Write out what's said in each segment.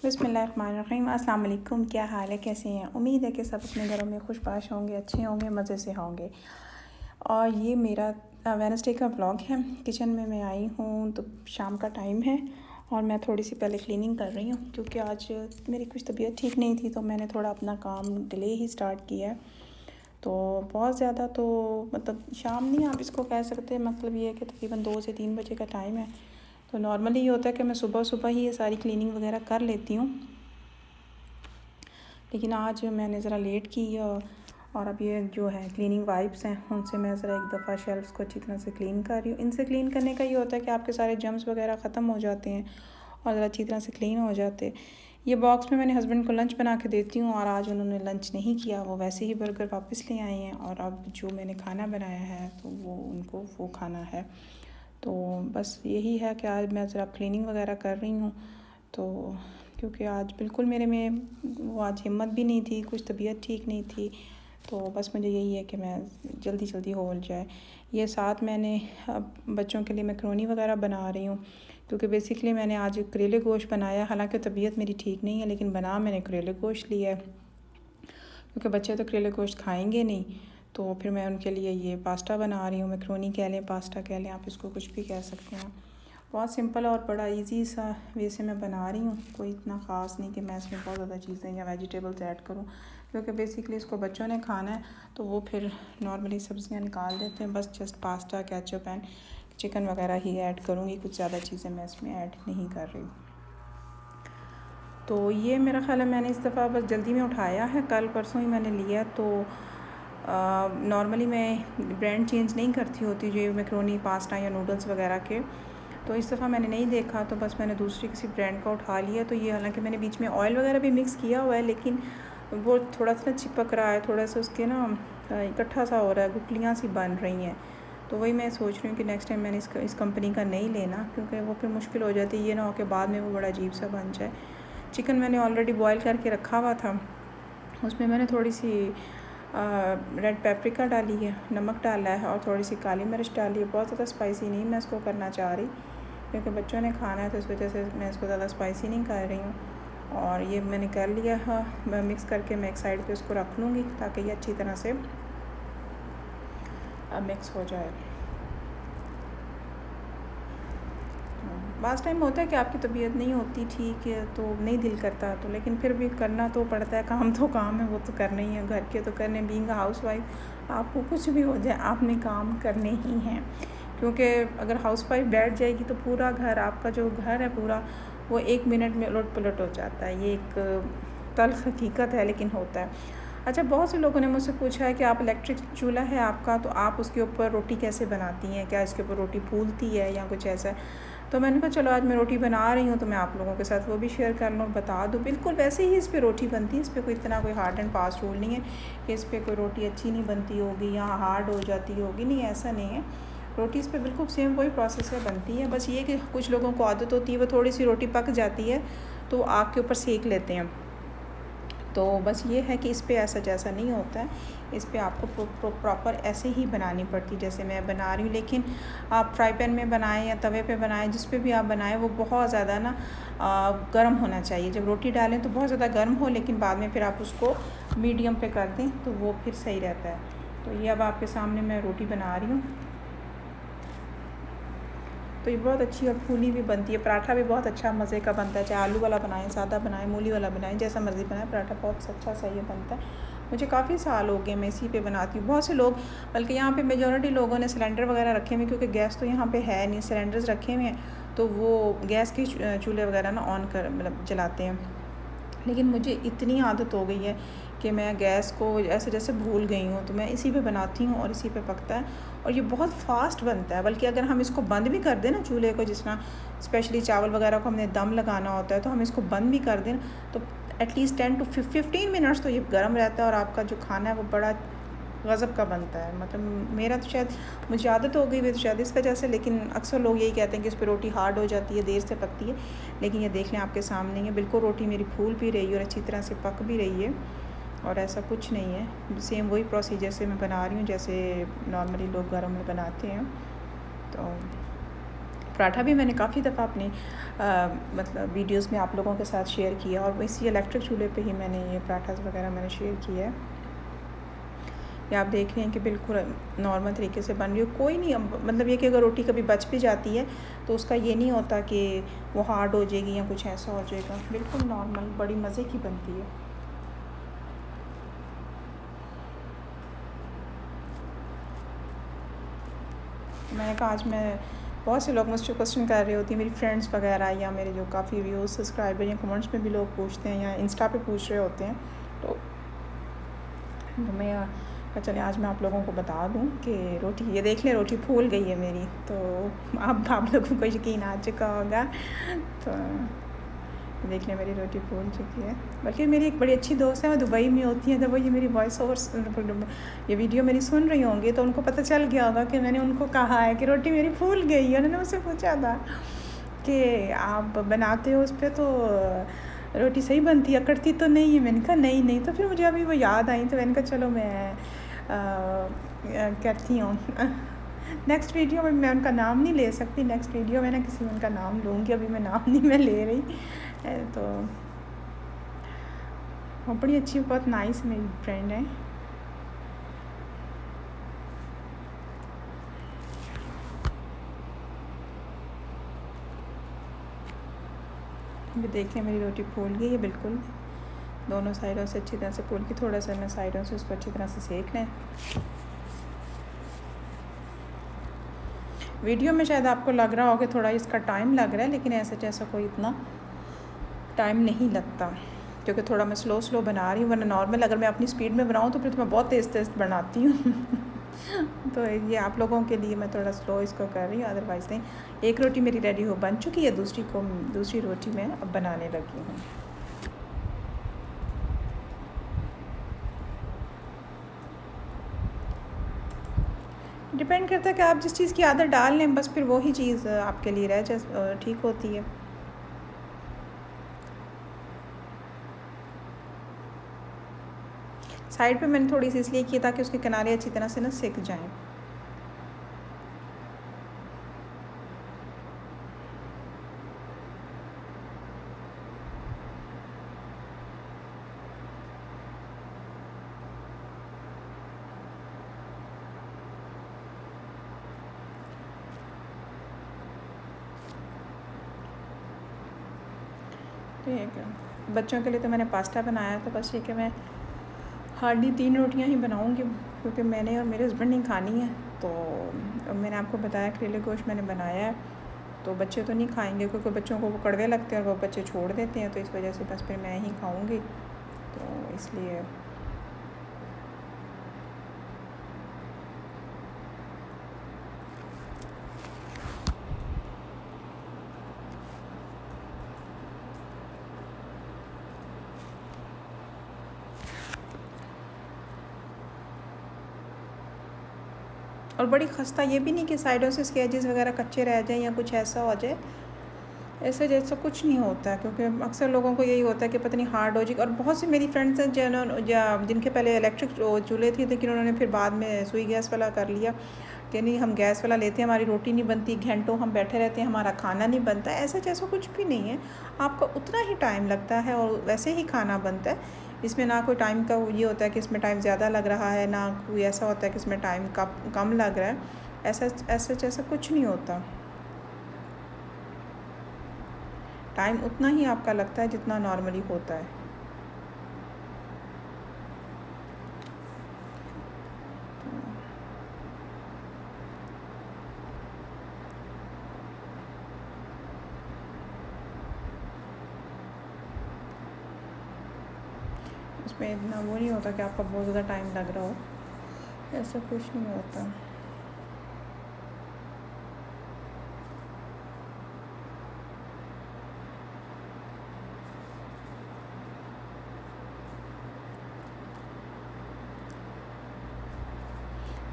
बिस्मिल्लाहिर्रहमानिर्रहीम। अस्सलाम वालेकुम। क्या हाल है, कैसे हैं? उम्मीद है कि सब अपने घरों में खुशबाश होंगे, अच्छे होंगे, मज़े से होंगे। और ये मेरा वेडनेसडे का व्लॉग है। किचन में मैं आई हूँ तो शाम का टाइम है और मैं थोड़ी सी पहले क्लीनिंग कर रही हूँ क्योंकि आज मेरी कुछ तबीयत ठीक नहीं थी, तो मैंने थोड़ा अपना काम डिले ही स्टार्ट किया है। तो बहुत ज़्यादा तो मतलब शाम नहीं आप इसको कह सकते, मतलब ये है कि तकरीबन 2 से 3 बजे का टाइम है। तो नॉर्मली ये होता है कि मैं सुबह सुबह ही ये सारी क्लीनिंग वगैरह कर लेती हूँ, लेकिन आज मैंने ज़रा लेट की और अब ये जो है क्लीनिंग वाइप्स हैं उनसे मैं ज़रा एक दफ़ा शेल्फ्स को अच्छी तरह से क्लीन कर रही हूँ। इनसे क्लीन करने का ये होता है कि आपके सारे जम्स वगैरह ख़त्म हो जाते हैं और ज़रा अच्छी तरह से क्लीन हो जाते हैं। ये बॉक्स में मैंने हस्बैंड को लंच बना के देती हूँ और आज उन्होंने लंच नहीं किया, वो वैसे ही बर्गर वापस ले आए हैं और अब जो मैंने खाना बनाया है तो वो उनको वो खाना है। तो बस यही है कि आज मैं ज़रा क्लीनिंग वगैरह कर रही हूँ, तो क्योंकि आज बिल्कुल मेरे में वो आज हिम्मत भी नहीं थी, कुछ तबीयत ठीक नहीं थी, तो बस मुझे यही है कि मैं जल्दी जल्दी हो जाए। ये साथ मैंने अब बच्चों के लिए मैकरोनी वगैरह बना रही हूँ क्योंकि बेसिकली मैंने आज करेले गोश्त बनाया, हालांकि तबीयत मेरी ठीक नहीं है लेकिन बना मैंने करेले गोश्त लिया है क्योंकि बच्चे तो करेले गोश्त खाएंगे नहीं। तो फिर मैं उनके लिए ये पास्ता बना रही हूँ, मैकरोनी कह लें, पास्ता कह लें, आप इसको कुछ भी कह सकते हैं। बहुत सिंपल और बड़ा इजी सा वे से मैं बना रही हूँ, कोई इतना ख़ास नहीं कि मैं इसमें बहुत ज़्यादा चीज़ें या वेजिटेबल्स ऐड करूँ क्योंकि बेसिकली इसको बच्चों ने खाना है तो वो फिर नॉर्मली सब्ज़ियाँ निकाल देते हैं। बस just pasta, ketchup and chicken वगैरह ही ऐड करूँगी, कुछ ज़्यादा चीज़ें मैं इसमें ऐड नहीं कर रही। तो ये मेरा ख़्याल है मैंने इस दफ़ा बस जल्दी में उठाया है, कल परसों ही मैंने लिया। तो नॉर्मली मैं ब्रांड चेंज नहीं करती होती जो मैकरोनी, पास्ता या नूडल्स वगैरह के, तो इस दफ़ा मैंने नहीं देखा तो बस मैंने दूसरी किसी ब्रांड का उठा लिया। तो ये हालांकि मैंने बीच में ऑयल वगैरह भी मिक्स किया हुआ है लेकिन वो थोड़ा सा चिपक रहा है, थोड़ा सा उसके ना इकट्ठा सा हो रहा है, गुठलियाँ सी बन रही हैं। तो वही मैं सोच रही हूँ कि नेक्स्ट टाइम मैंने इस कंपनी का नहीं लेना क्योंकि वो फिर मुश्किल हो जाती है, ये ना हो के बाद में वो बड़ा अजीब सा बन जाए। चिकन मैंने ऑलरेडी बॉयल करके रखा हुआ था, उसमें मैंने थोड़ी सी रेड पेपरिका डाली है, नमक डाला है और थोड़ी सी काली मिर्च डाली है। बहुत ज़्यादा स्पाइसी नहीं मैं इसको करना चाह रही क्योंकि बच्चों ने खाना है तो इस वजह से मैं इसको ज़्यादा स्पाइसी नहीं कर रही हूँ। और ये मैंने कर लिया है, मैं मिक्स करके मैं एक साइड पे इसको रख लूँगी ताकि ये अच्छी तरह से मिक्स हो जाए। बाज़ टाइम होता है कि आपकी तबीयत नहीं होती ठीक है तो नहीं दिल करता, तो लेकिन फिर भी करना तो पड़ता है, काम तो काम है, वो तो करना ही है, घर के तो करने। बीइंग हाउस वाइफ आपको कुछ भी हो जाए आपने काम करने ही हैं क्योंकि अगर हाउस वाइफ बैठ जाएगी तो पूरा घर, आपका जो घर है पूरा, वो 1 मिनट में उलट पुलट हो जाता है। ये एक तल्ख़ हकीकत है लेकिन होता है। अच्छा, बहुत से लोगों ने मुझसे पूछा है कि आप इलेक्ट्रिक चूल्हा है आपका तो आप उसके ऊपर रोटी कैसे बनाती हैं, क्या इसके ऊपर रोटी फूलती है या कुछ ऐसा। तो मैंने कहा चलो आज मैं रोटी बना रही हूँ तो मैं आप लोगों के साथ वो भी शेयर कर लूँ, बता दूँ। बिल्कुल वैसे ही इस पर रोटी बनती है, इस पर कोई इतना कोई हार्ड एंड फास्ट रूल नहीं है कि इस पर कोई रोटी अच्छी नहीं बनती होगी या हार्ड हो जाती होगी, नहीं ऐसा नहीं है। रोटी इस पर बिल्कुल सेम वही प्रोसेस से बनती है, बस ये कि कुछ लोगों को आदत होती है वो थोड़ी सी रोटी पक जाती है तो आग के ऊपर सेक लेते हैं। तो बस ये है कि इस पे ऐसा जैसा नहीं होता है, इस पे आपको प्रॉपर ऐसे ही बनानी पड़ती जैसे मैं बना रही हूँ। लेकिन आप फ्राई पैन में बनाएं या तवे पे बनाएं, जिस पे भी आप बनाएं वो बहुत ज़्यादा ना गर्म होना चाहिए। जब रोटी डालें तो बहुत ज़्यादा गर्म हो, लेकिन बाद में फिर आप उसको मीडियम पे कर दें तो वो फिर सही रहता है। तो ये अब आपके सामने मैं रोटी बना रही हूँ, तो ये बहुत अच्छी और फूली भी बनती है। पराठा भी बहुत अच्छा मज़े का बनता है, चाहे आलू वाला बनाएं, सादा बनाएं, मूली वाला बनाएं, जैसा मर्ज़ी बनाएं, पराठा बहुत अच्छा सा ये बनता है। मुझे काफ़ी साल हो गए मैं इसी पे बनाती हूँ। बहुत से लोग, बल्कि यहाँ पे मेजॉरिटी लोगों ने सिलेंडर वगैरह रखे हुए क्योंकि गैस तो यहाँ पे है नहीं, सिलेंडर्स रखे हुए हैं तो वो गैस के चूल्हे वगैरह ना ऑन कर मतलब जलाते हैं। लेकिन मुझे इतनी आदत हो गई है कि मैं गैस को ऐसे जैसे भूल गई हूँ, तो मैं इसी पे बनाती हूँ और इसी पे पकता है और ये बहुत फास्ट बनता है। बल्कि अगर हम इसको बंद भी कर दें ना चूल्हे को, जिस तरह स्पेशली चावल वगैरह को हमने दम लगाना होता है तो हम इसको बंद भी कर दें तो एटलीस्ट 10 to 15 मिनट्स तो ये गर्म रहता है और आपका जो खाना है वो बड़ा गज़ब का बनता है। मतलब मेरा तो शायद मुझे आदत हो गई है तो शायद इस वजह से, लेकिन अक्सर लोग यही कहते हैं कि इस पर रोटी हार्ड हो जाती है, देर से पकती है। लेकिन ये देख लें आपके सामने है, बिल्कुल रोटी मेरी फूल भी रही है और अच्छी तरह से पक भी रही है और ऐसा कुछ नहीं है। सेम वही प्रोसीजर से मैं बना रही हूँ जैसे नॉर्मली लोग घरों में बनाते हैं। तो पराठा भी मैंने काफ़ी दफ़ा अपनी मतलब वीडियोस में आप लोगों के साथ शेयर किया, और इसी इलेक्ट्रिक चूल्हे पे ही मैंने ये पराठास वगैरह मैंने शेयर किया है। ये आप देख रहे हैं कि बिल्कुल नॉर्मल तरीके से बन रही हो, कोई नहीं मतलब ये कि अगर रोटी कभी बच भी जाती है तो उसका ये नहीं होता कि वो हार्ड हो जाएगी या कुछ ऐसा हो जाएगा, बिल्कुल नॉर्मल बड़ी मज़े की बनती है। मैंने कहा आज मैं, बहुत से लोग मुझसे क्वेश्चन कर रहे होती हैं, मेरी फ्रेंड्स वगैरह या मेरे जो काफ़ी व्यूज़ सब्सक्राइबर या कमेंट्स में भी लोग पूछते हैं या इंस्टा पे पूछ रहे होते हैं, तो मैं चले आज मैं आप लोगों को बता दूं कि रोटी, ये देख लें रोटी फूल गई है मेरी, तो अब आप लोगों को यकीन आ चुका होगा। तो देख लें मेरी रोटी फूल चुकी है। बल्कि मेरी एक बड़ी अच्छी दोस्त है, वो दुबई में होती है, तो वो ये मेरी वॉइस ओवर ये वीडियो मेरी सुन रही होंगी, तो उनको पता चल गया होगा कि मैंने उनको कहा है कि रोटी मेरी फूल गई है। उन्होंने मुझसे पूछा था कि आप बनाते हो उस पर तो रोटी सही बनती है, अकड़ती तो नहीं है? मैंने कहा नहीं नहीं। तो फिर मुझे अभी वो याद आई, तो मैंने कहा चलो मैं कहती हूँ नेक्स्ट वीडियो में मैं उनका नाम नहीं ले सकती, नेक्स्ट वीडियो में ना किसी उनका नाम लूँगी, अभी मैं नाम नहीं मैं ले रही। तो वो बड़ी अच्छी, बहुत नाइस मेरी फ्रेंड है। ये देखिए मेरी रोटी फूल गई है बिल्कुल, दोनों साइडों से अच्छी तरह से फूल की। थोड़ा सा मैं साइडों से उसको अच्छी तरह से सेक लें। वीडियो में शायद आपको लग रहा हो कि थोड़ा इसका टाइम लग रहा है, लेकिन ऐसा जैसा कोई इतना टाइम नहीं लगता, क्योंकि थोड़ा मैं स्लो बना रही हूँ। वरना नॉर्मल अगर मैं अपनी स्पीड में बनाऊँ तो फिर तो मैं बहुत तेज़ बनाती हूँ तो ये आप लोगों के लिए मैं थोड़ा स्लो इसको कर रही हूँ, अदरवाइज़ नहीं। एक रोटी मेरी रेडी हो बन चुकी है, दूसरी रोटी मैं अब बनाने लगी हूँ। डिपेंड करता है कि आप जिस चीज़ की आदत डाल लें, बस फिर वही चीज़ आपके लिए रह जाए, ठीक होती है। साइड पे मैंने थोड़ी सी इसलिए की ताकि उसके किनारे अच्छी तरह से ना सिक जाएं। ठीक है, बच्चों के लिए तो मैंने पास्ता बनाया था, बस ये कि मैं हार्डली 3 रोटियां ही बनाऊंगी, क्योंकि मैंने और मेरे हस्बैंड नहीं खानी है। तो मैंने आपको बताया करेले गोश्त मैंने बनाया है, तो बच्चे तो नहीं खाएंगे क्योंकि बच्चों को वो कड़वे लगते हैं और वो बच्चे छोड़ देते हैं, तो इस वजह से बस फिर मैं ही खाऊंगी, तो इसलिए और बड़ी खस्ता ये भी नहीं कि साइडों से इसके एजेस वगैरह कच्चे रह जाएं या कुछ ऐसा हो जाए, ऐसे जैसा कुछ नहीं होता है। क्योंकि अक्सर लोगों को यही होता है कि पता नहीं हार्ड हो जाएगी। और बहुत सी मेरी फ्रेंड्स हैं जिनके पहले इलेक्ट्रिक चूल्हे थे, लेकिन उन्होंने फिर बाद में सुई गैस वाला कर लिया कि नहीं हम गैस वाला लेते हैं, हमारी रोटी नहीं बनती, घंटों हम बैठे रहते हैं, हमारा खाना नहीं बनता। ऐसा जैसा कुछ भी नहीं है, आपका उतना ही टाइम लगता है और वैसे ही खाना बनता है। इसमें ना कोई टाइम का ये होता है कि इसमें टाइम ज़्यादा लग रहा है, ना कोई ऐसा होता है कि इसमें टाइम कम लग रहा है। ऐसा जैसा कुछ नहीं होता, टाइम उतना ही आपका लगता है जितना नॉर्मली होता है। उसमें इतना वो नहीं होता कि आपका बहुत ज़्यादा टाइम लग रहा हो, ऐसा कुछ नहीं होता।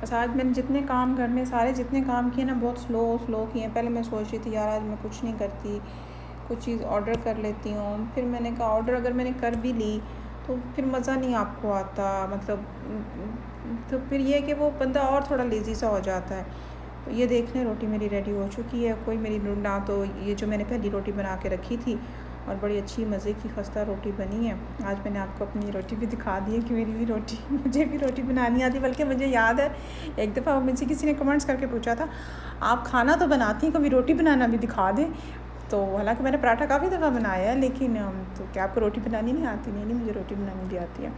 बस आज मैंने जितने काम घर में सारे जितने काम किए ना बहुत स्लो किए। पहले मैं सोच रही थी यार आज मैं कुछ नहीं करती, कुछ चीज़ ऑर्डर कर लेती हूँ। फिर मैंने कहा ऑर्डर अगर मैंने कर भी ली तो फिर मज़ा नहीं आपको आता, मतलब तो फिर ये है कि वो बंदा और थोड़ा लेज़ी सा हो जाता है। तो ये देख लें रोटी मेरी रेडी हो चुकी है। कोई मेरी ना तो ये जो मैंने पहली रोटी बना के रखी थी और बड़ी अच्छी मज़े की खस्ता रोटी बनी है। आज मैंने आपको अपनी रोटी भी दिखा दी है कि मेरी भी रोटी मुझे भी रोटी बनानी आती। बल्कि मुझे याद है एक दफ़ा मुझसे किसी ने कमेंट्स करके पूछा था, आप खाना तो बनाती हैं, कभी रोटी बनाना भी दिखा दें। तो हालांकि मैंने पराठा काफ़ी दफ़ा बनाया है, लेकिन तो क्या आपको रोटी बनानी नहीं आती? नहीं, मुझे रोटी बनानी भी आती है।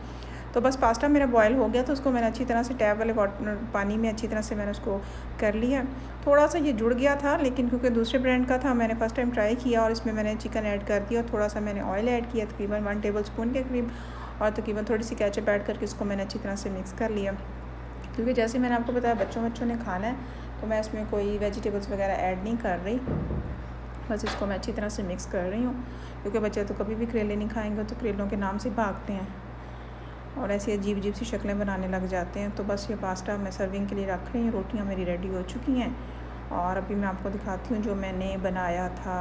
तो बस पास्ता मेरा बॉयल हो गया, तो उसको मैंने अच्छी तरह से टैप वाले वाटर पानी में अच्छी तरह से मैंने उसको कर लिया। थोड़ा सा ये जुड़ गया था, लेकिन क्योंकि दूसरे ब्रांड का था मैंने फ़र्स्ट टाइम ट्राई किया और इसमें मैंने चिकन ऐड कर दिया और थोड़ा सा मैंने ऑयल ऐड किया, तकरीबन 1 टेबल स्पून के करीब, और तकरीबन थोड़ी सी केचप ऐड करके इसको मैंने अच्छी तरह से मिक्स कर लिया। क्योंकि जैसे मैंने आपको बताया बच्चों ने खाना है, तो मैं इसमें कोई वेजिटेबल्स वगैरह ऐड नहीं कर रही। बस इसको मैं अच्छी तरह से मिक्स कर रही हूँ, क्योंकि बच्चे तो कभी भी करेले नहीं खाएंगे, तो करेलों के नाम से भागते हैं और ऐसी अजीब अजीब सी शक्लें बनाने लग जाते हैं। तो बस ये पास्ता मैं सर्विंग के लिए रख रही हूँ। रोटियाँ मेरी रेडी हो चुकी हैं और अभी मैं आपको दिखाती हूँ जो मैंने बनाया था,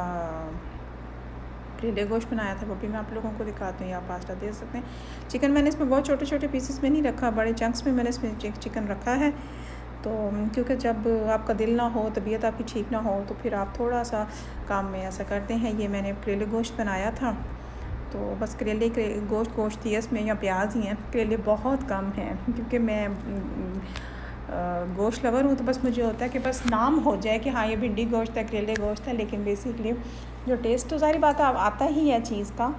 करेले गोश्त बनाया था, वो भी मैं आप लोगों को दिखाती हूँ। आप पास्ता दे सकते हैं। चिकन मैंने इसमें बहुत छोटे छोटे पीसेस में नहीं रखा, बड़े चंक्स में मैंने इसमें चिकन रखा है। तो क्योंकि जब आपका दिल ना हो, तबीयत आपकी ठीक ना हो, तो फिर आप थोड़ा सा काम में ऐसा करते हैं। ये मैंने करेले गोश्त बनाया था, तो बस करेले गोश्त ही है इसमें, या प्याज ही हैं। करेले बहुत कम हैं क्योंकि मैं गोश्त लवर हूँ, तो बस मुझे होता है कि बस नाम हो जाए कि हाँ ये भिंडी गोश्त है, करेले गोश्त है, लेकिन बेसिकली जो टेस्ट तो सारी बात आता ही है चीज़ का।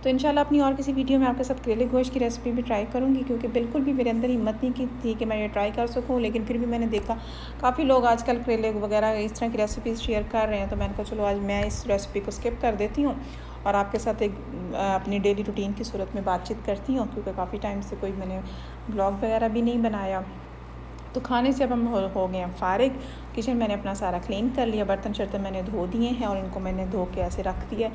तो इंशाल्लाह अपनी और किसी वीडियो में आपके साथ करेले गोश्त की रेसिपी भी ट्राई करूँगी, क्योंकि बिल्कुल भी मेरे अंदर हिम्मत नहीं की थी कि मैं ये ट्राई कर सकूँ, लेकिन फिर भी मैंने देखा काफ़ी लोग आजकल करेले वगैरह इस तरह की रेसिपीज़ शेयर कर रहे हैं, तो मैंने कहा चलो आज मैं इस रेसिपी को स्किप कर देती हूँ और आपके साथ एक अपनी डेली रूटीन की सूरत में बातचीत करती हूँ, क्योंकि काफ़ी टाइम से कोई मैंने ब्लॉग वगैरह भी नहीं बनाया। तो खाने से अब हम हो गए हैं फ़ारिग। किचन मैंने अपना सारा क्लीन कर लिया, बर्तन शर्तन मैंने धो दिए हैं और इनको मैंने धो के ऐसे रख दिया।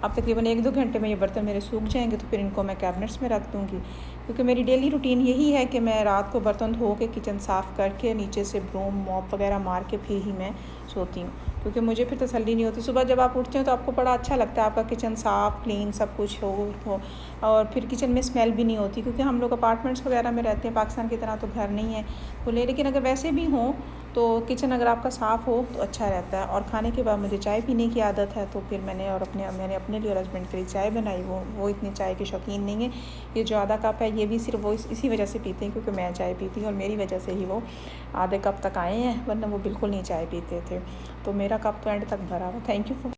अब तकरीबन 1-2 घंटे में ये बर्तन मेरे सूख जाएंगे, तो फिर इनको मैं कैबिनेट्स में रख दूँगी, क्योंकि मेरी डेली रूटीन यही है कि मैं रात को बर्तन धो के किचन साफ़ करके नीचे से ब्रूम मॉप वगैरह मार के फिर ही मैं सोती हूँ, क्योंकि मुझे फिर तसल्ली नहीं होती। सुबह जब आप उठते हो तो आपको बड़ा अच्छा लगता है, आपका किचन साफ़ क्लीन सब कुछ हो और फिर किचन में स्मेल भी नहीं होती, क्योंकि हम लोग अपार्टमेंट्स वगैरह में रहते हैं, पाकिस्तान की तरह तो घर नहीं है खुले। लेकिन अगर वैसे भी हों तो किचन अगर आपका साफ़ हो तो अच्छा रहता है। और खाने के बाद मुझे चाय पीने की आदत है, तो फिर मैंने अपने लिए और हस्बैंड के लिए चाय बनाई। वो इतनी चाय के शौकीन नहीं है। ये जो आधा कप है ये भी सिर्फ वो इसी वजह से पीते हैं क्योंकि मैं चाय पीती हूँ, और मेरी वजह से ही वो आधे कप तक आए हैं, वरना वो बिल्कुल नहीं चाय पीते थे। तो मेरा कप तो एंड तक भरा हुआ। Thank you for